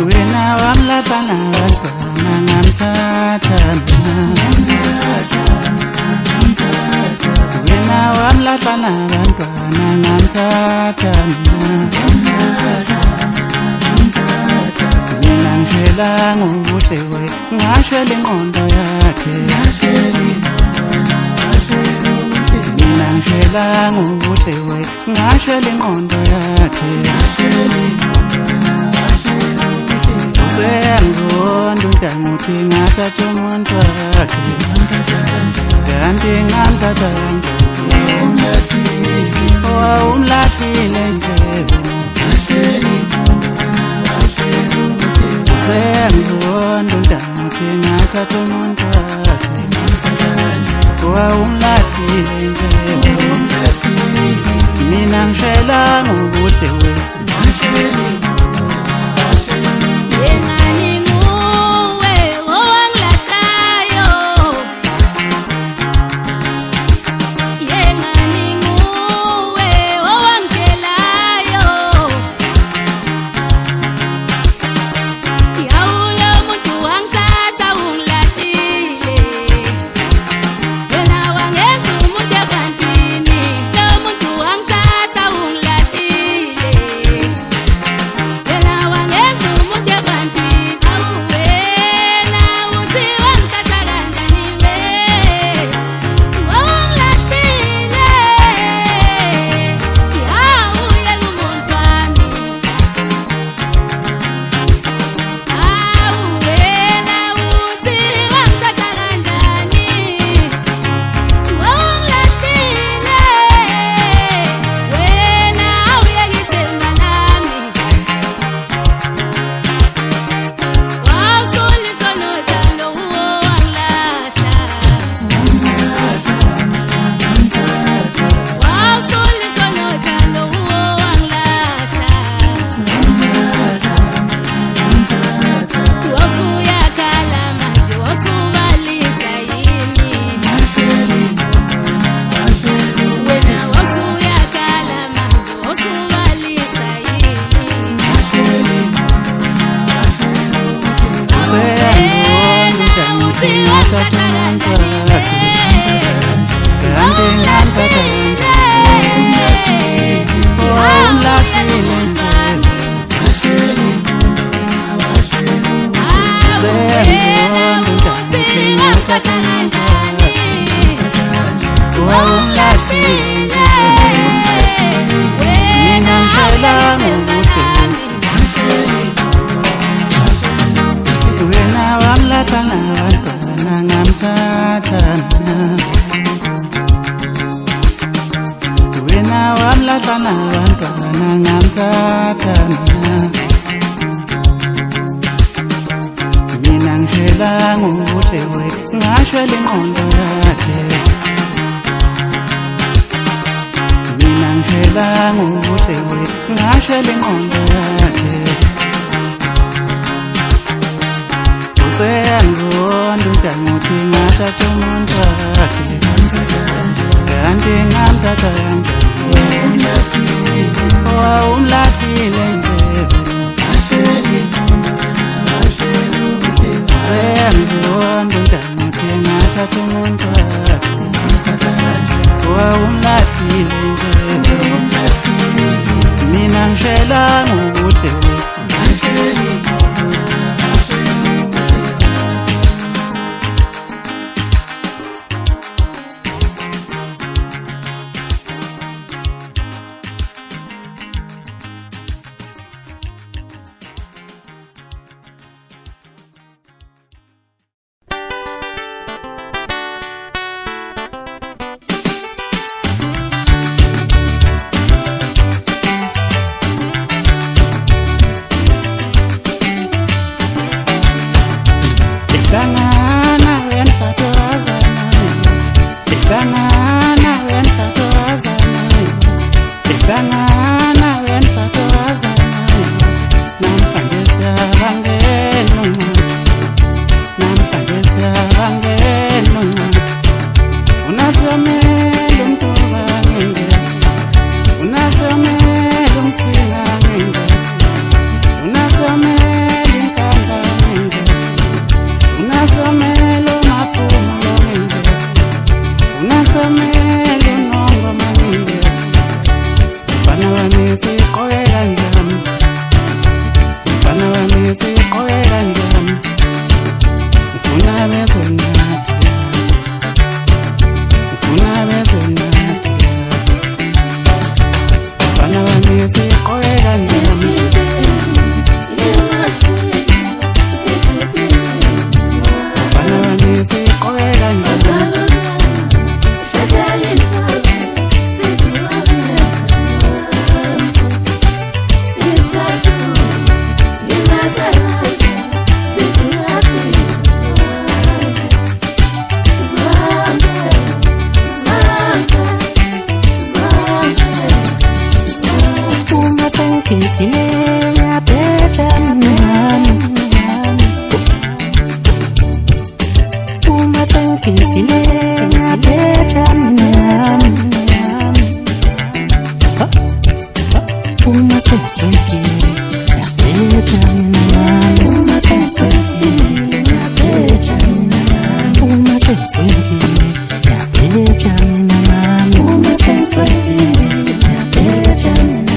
wena wamlahla nabantwana ngamthatha wena wamlahla nabantwana ngamthatha mina ngishela ngobuhle we ngashela ingqondo yakhe mina ngishela ngobuhle we ngashela ingqondo yakhe usengizonda udanguthi ngathatha umuntu wakhe kanti ngamthatha wawumlahlile nje usengizonda udanguthi ngathatha umuntu wakhe wawumlahlile nje mina ngishela ngobuhle we mina ngishela ngobuhle we ngashela ingqondo yakhe mina ngishela ngobuhle we ngashela ingqondo yakhe usengizonda udanguthi ngathatha umuntu wakhe kanti ngamthatha wawumlahlile nje usengizonda udanguthi ngathatha umuntu wakhe wawumlahlile nje mina ngishela ngobuhle we sengizile ngiyabheja nami uma sengizile ngiyabheja nami uma sengizile ngiyabheja nami uma sengizile ngiyabheja nami uma sengizile ngiyabheja nami uma sengizile ngiyabheja nami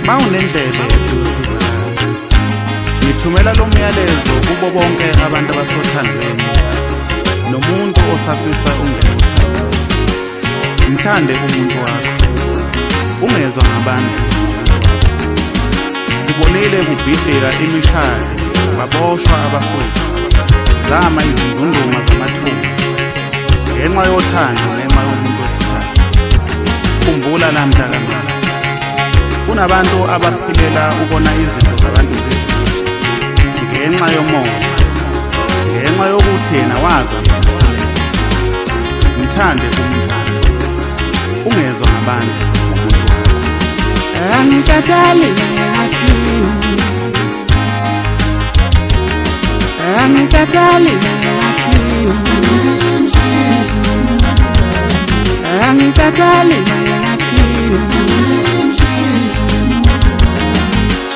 Mawunendlela yokusiza ngithumela lo myalezo kubo bonke abantu abasothandweni nomuntu osafisa ungena uthando. Mthande umuntu wakho ungezwa ngabantu. Sibonile kubhidlika imishado baboshwa abafowethu zama izindunduma zamathumbu ngenxa yothando ngenxa yomuntu osithatha. Khumbula namhla kamhla kunabantu abaphilela ukona izinto zabantu zezulu ngenxa yomoya ngenxa yokuthi yena wazama. Mthande umuntu ungezwa ngabantu umuntu wakho. Angikhathali ngathini angikhathali ngathini angikhathali ngathini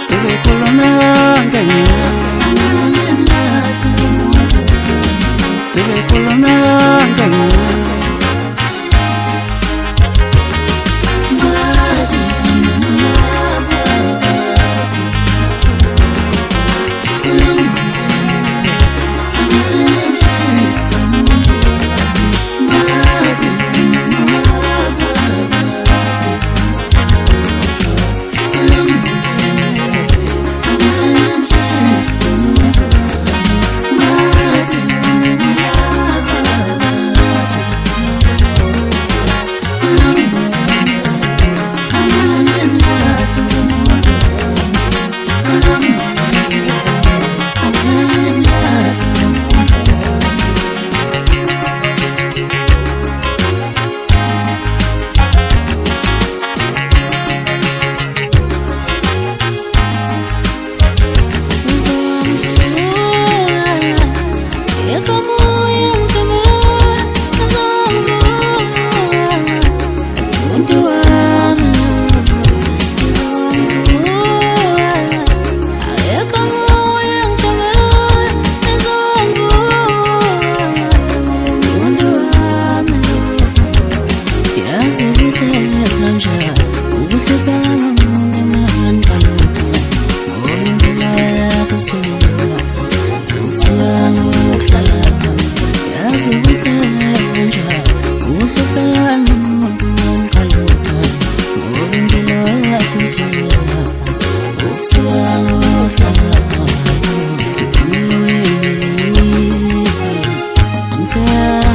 sebekhulume konke sebekhulume konke Yeah.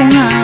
unga